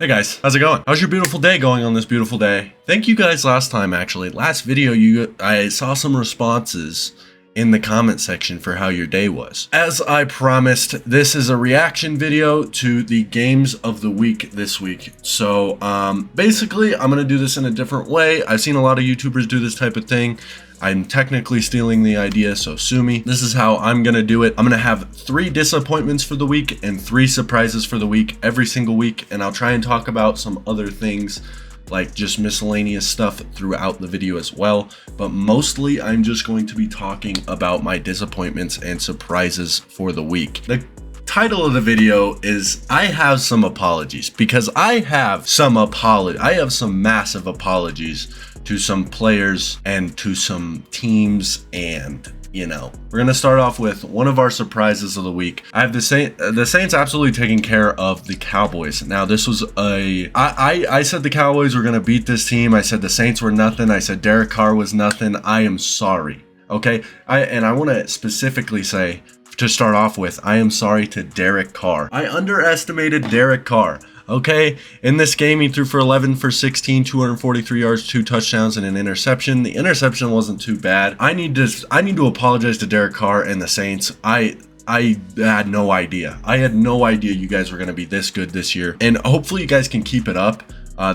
Hey guys, how's it going? How's your beautiful day going on this beautiful day? Thank you guys last video, I saw some responses in the comment section for how your day was. As I promised, this is a reaction video to the games of the week this week. So basically, I'm gonna do this in a different way. I've seen a lot of YouTubers do this type of thing. I'm technically stealing the idea, so sue me. This is how I'm gonna do it. I'm gonna have 3 disappointments for the week and 3 surprises for the week every single week, and I'll try and talk about some other things like just miscellaneous stuff throughout the video as well. But mostly I'm just going to be talking about my disappointments and surprises for the week. The title of the video is I have some apologies, because I have some massive apologies to some players and to some teams, and we're gonna start off with one of our surprises of the week. I have the Saints absolutely taking care of the Cowboys. Now this was I said the Cowboys were gonna beat this team. I said the Saints were nothing. I said Derek Carr was nothing. I am sorry. Okay, I want to specifically say, to start off with, I am sorry to Derek Carr. I underestimated Derek Carr. Okay, in this game, he threw for 11 for 16, 243 yards, 2 touchdowns, and an interception. The interception wasn't too bad. I need to apologize to Derek Carr and the Saints. I had no idea. I had no idea you guys were going to be this good this year, and hopefully you guys can keep it up.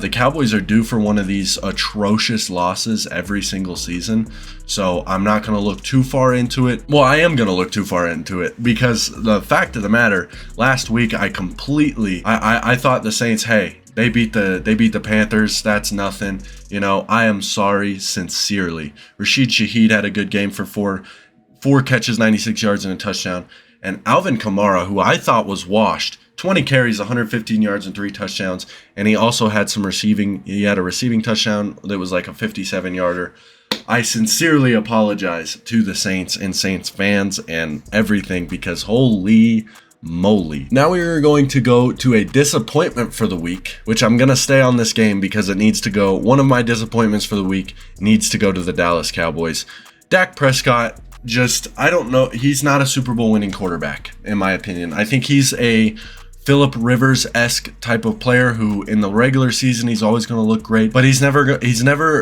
The Cowboys are due for one of these atrocious losses every single season, so I'm not going to look too far into it. Well, I am going to look too far into it, because the fact of the matter, last week I thought the Saints, hey, they beat the Panthers, that's nothing. I am sorry sincerely. Rashid Shaheed had a good game for four catches, 96 yards, and a touchdown. And Alvin Kamara, who I thought was washed, 20 carries, 115 yards, and 3 touchdowns. And he also had he had a receiving touchdown that was like a 57-yarder. I sincerely apologize to the Saints and Saints fans and everything, because holy moly. Now we are going to go to a disappointment for the week, which I'm going to stay on this game because it needs to go. One of my disappointments for the week needs to go to the Dallas Cowboys. Dak Prescott, I don't know. He's not a Super Bowl winning quarterback, in my opinion. I think he's a Phillip Rivers-esque type of player who, in the regular season, he's always going to look great, but he's never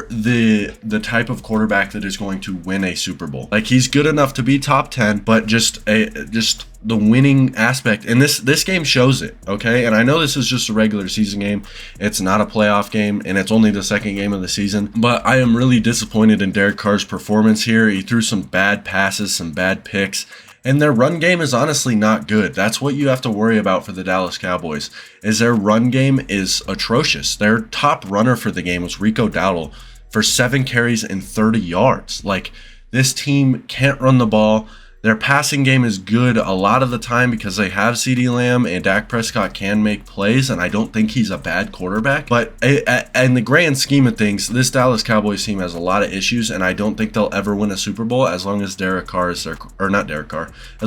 the type of quarterback that is going to win a Super Bowl. Like, he's good enough to be top 10, but just the winning aspect, and this game shows it. Okay, and I know this is just a regular season game. It's not a playoff game, and it's only the second game of the season. But I am really disappointed in Derek Carr's performance here. He threw some bad passes, some bad picks. And their run game is honestly not good. That's what you have to worry about for the Dallas Cowboys, is their run game is atrocious. Their top runner for the game was Rico Dowdle for 7 carries and 30 yards. Like, this team can't run the ball. Their passing game is good a lot of the time because they have CeeDee Lamb, and Dak Prescott can make plays, and I don't think he's a bad quarterback. But in the grand scheme of things, this Dallas Cowboys team has a lot of issues, and I don't think they'll ever win a Super Bowl as long as as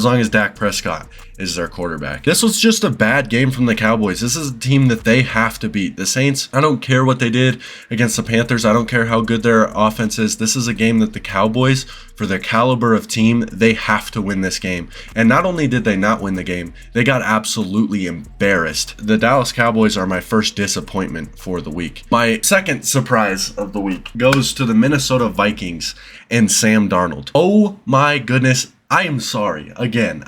long as Dak Prescott is their quarterback. This was just a bad game from the Cowboys. This is a team that they have to beat. The Saints, I don't care what they did against the Panthers. I don't care how good their offense is. This is a game that the Cowboys, for their caliber of team, they have to win this game. And not only did they not win the game, they got absolutely embarrassed. The Dallas Cowboys are my first disappointment for the week. My second surprise of the week goes to the Minnesota Vikings and Sam Darnold. Oh my goodness. I am sorry. Again,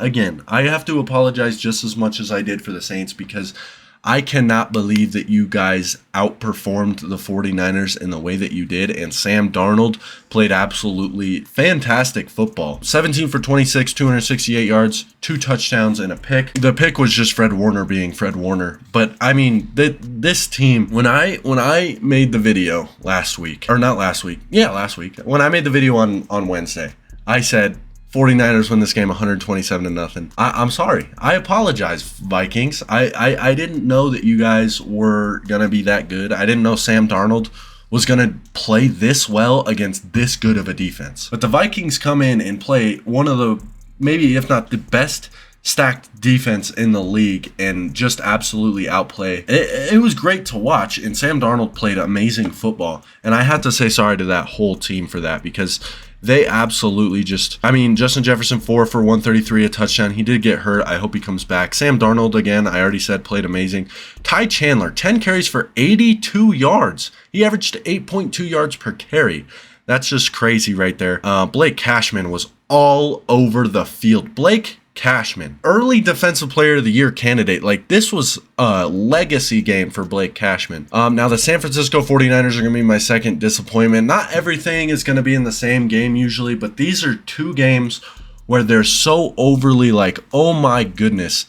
I have to apologize just as much as I did for the Saints, because I cannot believe that you guys outperformed the 49ers in the way that you did, and Sam Darnold played absolutely fantastic football. 17 for 26, 268 yards, 2 touchdowns, and a pick. The pick was just Fred Warner being Fred Warner. But I mean, this team, when I made the video last week, when I made the video on Wednesday, I said 49ers win this game 127-0. I'm sorry. I apologize, Vikings. I didn't know that you guys were going to be that good. I didn't know Sam Darnold was going to play this well against this good of a defense. But the Vikings come in and play one of the, maybe if not the best stacked defense in the league, and just absolutely outplay. It was great to watch, and Sam Darnold played amazing football. And I have to say sorry to that whole team for that, because They absolutely just, I mean, Justin Jefferson 4 for 133, a touchdown. He did get hurt. I hope he comes back. Sam Darnold, again, I already said, played amazing. Ty Chandler, 10 carries for 82 yards. He averaged 8.2 yards per carry. That's just crazy right there. Blake Cashman was all over the field. Blake Cashman, early defensive player of the year candidate. Like, this was a legacy game for Blake Cashman. Now the San Francisco 49ers are going to be my second disappointment. Not everything is going to be in the same game usually, but these are two games where they're so overly like, oh my goodness.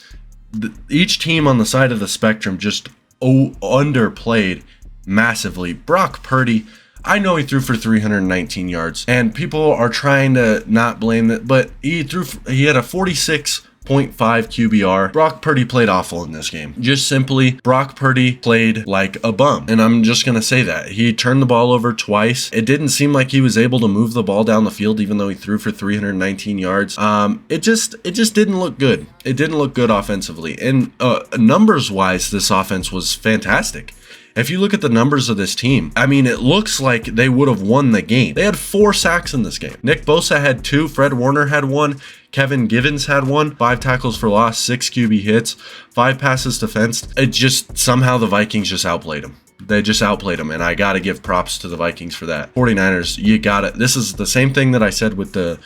Each team on the side of the spectrum just underplayed massively. Brock Purdy, I know he threw for 319 yards, and people are trying to not blame it, but he had a 46.5 QBR. Brock Purdy played awful in this game. Just simply, Brock Purdy played like a bum, and I'm just going to say that. He turned the ball over twice. It didn't seem like he was able to move the ball down the field, even though he threw for 319 yards. It just didn't look good. It didn't look good offensively, and numbers-wise, this offense was fantastic. If you look at the numbers of this team, I mean, it looks like they would have won the game. They had 4 sacks in this game. Nick Bosa had 2, Fred Warner had 1, Kevin Givens had 1, 5 tackles for loss, 6 QB hits, 5 passes defensed. It just, somehow the Vikings just outplayed them. They just outplayed them, and I got to give props to the Vikings for that. 49ers, you got it. This is the same thing that I said with the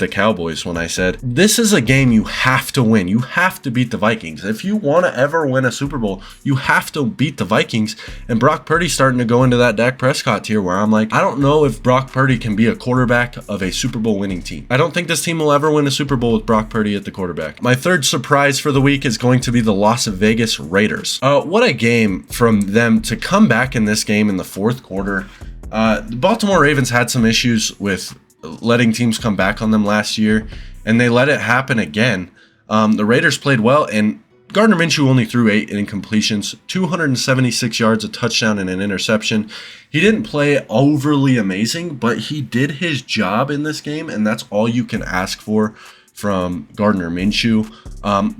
Cowboys when I said, this is a game you have to win. You have to beat the Vikings. If you want to ever win a Super Bowl, you have to beat the Vikings. And Brock Purdy's starting to go into that Dak Prescott tier where I'm like, I don't know if Brock Purdy can be a quarterback of a Super Bowl winning team. I don't think this team will ever win a Super Bowl with Brock Purdy at the quarterback. My third surprise for the week is going to be the Las Vegas Raiders. What a game from them to come back in this game in the fourth quarter. The Baltimore Ravens had some issues with letting teams come back on them last year, and they let it happen again. The Raiders played well, and Gardner Minshew only threw 8 incompletions, 276 yards, a touchdown, and an interception. He didn't play overly amazing, but he did his job in this game, and that's all you can ask for from Gardner Minshew.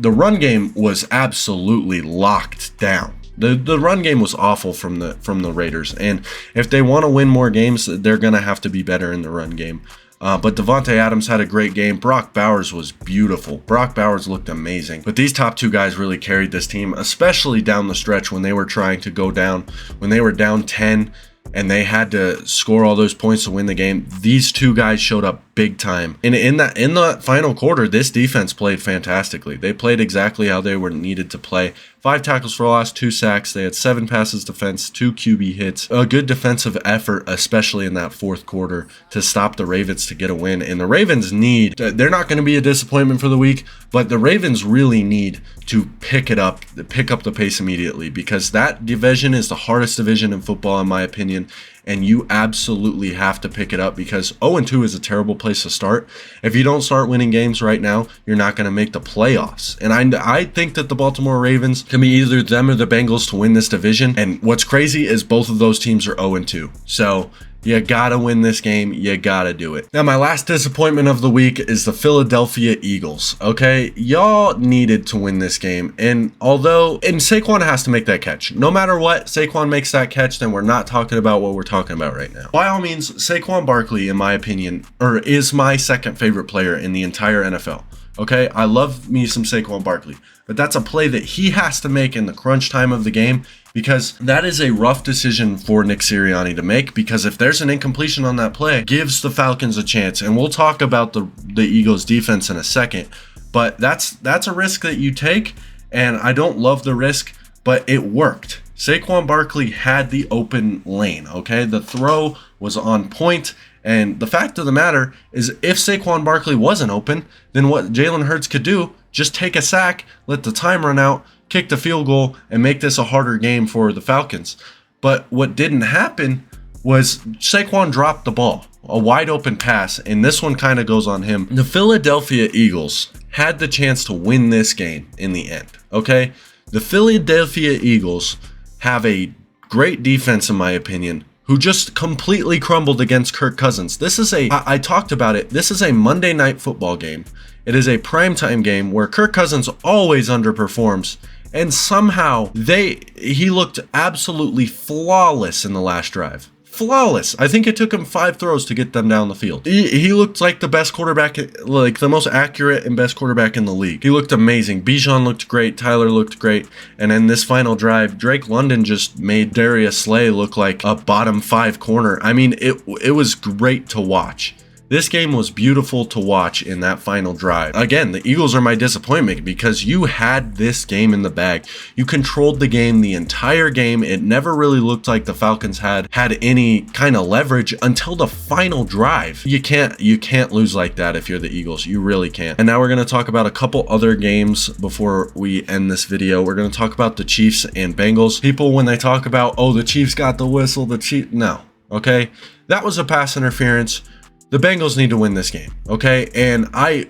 The run game was absolutely locked down. The run game was awful from the Raiders, and if they want to win more games, they're going to have to be better in the run game. But Devontae Adams had a great game. Brock Bowers was beautiful. Brock Bowers looked amazing. But these top 2 guys really carried this team, especially down the stretch when they were trying to go down, when they were down 10 and they had to score all those points to win the game. These 2 guys showed up big time. And in the final quarter, this defense played fantastically. They played exactly how they were needed to play. 5 tackles for loss, 2 sacks. They had 7 passes defense, 2 QB hits. A good defensive effort, especially in that fourth quarter, to stop the Ravens to get a win. And the Ravens they're not going to be a disappointment for the week, but the Ravens really need to pick up the pace immediately, because that division is the hardest division in football, in my opinion. And you absolutely have to pick it up, because 0-2 is a terrible place to start. If you don't start winning games right now, you're not going to make the playoffs. And I think that the Baltimore Ravens can be either them or the Bengals to win this division. And what's crazy is both of those teams are 0-2. So you gotta win this game. You gotta do it. Now, my last disappointment of the week is the Philadelphia Eagles. Okay, y'all needed to win this game, and Saquon has to make that catch. No matter what, Saquon makes that catch, then we're not talking about what we're talking about right now. By all means, Saquon Barkley, in my opinion, is my second favorite player in the entire NFL. Okay, I love me some Saquon Barkley, but that's a play that he has to make in the crunch time of the game, because that is a rough decision for Nick Sirianni to make, because if there's an incompletion on that play, it gives the Falcons a chance. And we'll talk about the Eagles defense in a second, but that's a risk that you take, and I don't love the risk, but it worked. Saquon Barkley had the open lane, okay? The throw was on point. And the fact of the matter is, if Saquon Barkley wasn't open, then what Jalen Hurts could do, just take a sack, let the time run out, kick the field goal, and make this a harder game for the Falcons. But what didn't happen was Saquon dropped the ball, a wide open pass, and this one kind of goes on him. The Philadelphia Eagles had the chance to win this game in the end, okay? The Philadelphia Eagles have a great defense, in my opinion, who just completely crumbled against Kirk Cousins. I talked about it. This is a Monday Night Football game. It is a primetime game where Kirk Cousins always underperforms, and somehow he looked absolutely flawless in the last drive. flawless. I think it took him 5 throws to get them down the field. He looked like the best quarterback, like the most accurate and best quarterback in the league. He looked amazing. Bijan looked great. Tyler looked great. And in this final drive, Drake London just made Darius Slay look like a bottom 5 corner. I mean, it was great to watch. This game was beautiful to watch in that final drive. Again, the Eagles are my disappointment because you had this game in the bag. You controlled the game the entire game. It never really looked like the Falcons had any kind of leverage until the final drive. You can't lose like that if you're the Eagles. You really can't. And now we're going to talk about a couple other games before we end this video. We're going to talk about the Chiefs and Bengals. People, when they talk about, oh, the Chiefs got the whistle, no, okay? That was a pass interference. The Bengals need to win this game, okay? And I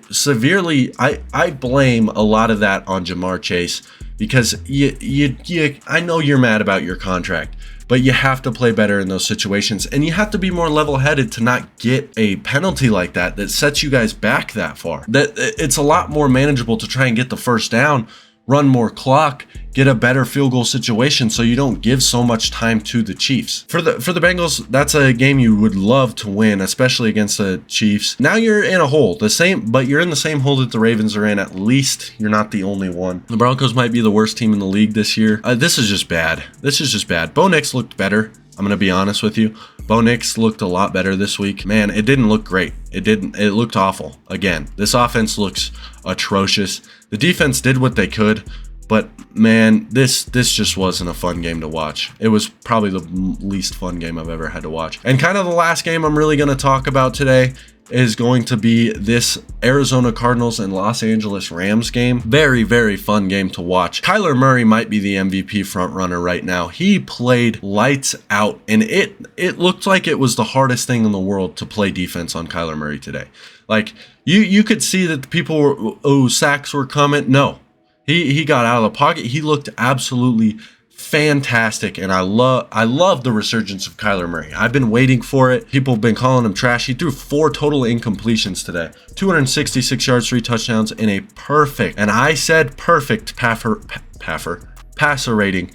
blame a lot of that on Jamar Chase because I know you're mad about your contract, but you have to play better in those situations, and you have to be more level-headed to not get a penalty like that sets you guys back that far. That it's a lot more manageable to try and get the first down, run more clock, get a better field goal situation so you don't give so much time to the Chiefs. For the Bengals, that's a game you would love to win, especially against the Chiefs. Now you're in a hole, but you're in the same hole that the Ravens are in. At least you're not the only one. The Broncos might be the worst team in the league this year. This is just bad. This is just bad. Bo Nix looked better. I'm going to be honest with you. Bo Nix looked a lot better this week. Man, it didn't look great. It looked awful. Again, this offense looks atrocious. The defense did what they could, but man, this just wasn't a fun game to watch. It was probably the least fun game I've ever had to watch. And kind of the last game I'm really going to talk about today is going to be this Arizona Cardinals and Los Angeles Rams game. Very, very fun game to watch. Kyler Murray might be the MVP frontrunner right now. He played lights out, and it looked like it was the hardest thing in the world to play defense on Kyler Murray today. Like, you could see that the people were, oh, sacks were coming. No, he got out of the pocket. He looked absolutely fantastic, and I love the resurgence of Kyler Murray. I've been waiting for it. People have been calling him trash. He threw 4 total incompletions today, 266 yards, 3 touchdowns, in a perfect, and I said perfect passer rating,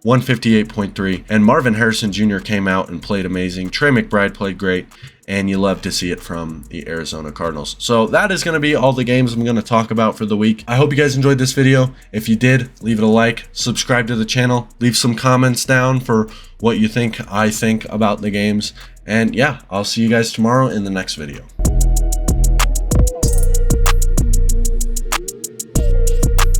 158.3. And Marvin Harrison Jr. came out and played amazing. Trey McBride played great, and you love to see it from the Arizona Cardinals. So that is going to be all the games I'm going to talk about for the week. I hope you guys enjoyed this video. If you did, leave it a like, subscribe to the channel, leave some comments down for what you think I think about the games. And yeah, I'll see you guys tomorrow in the next video.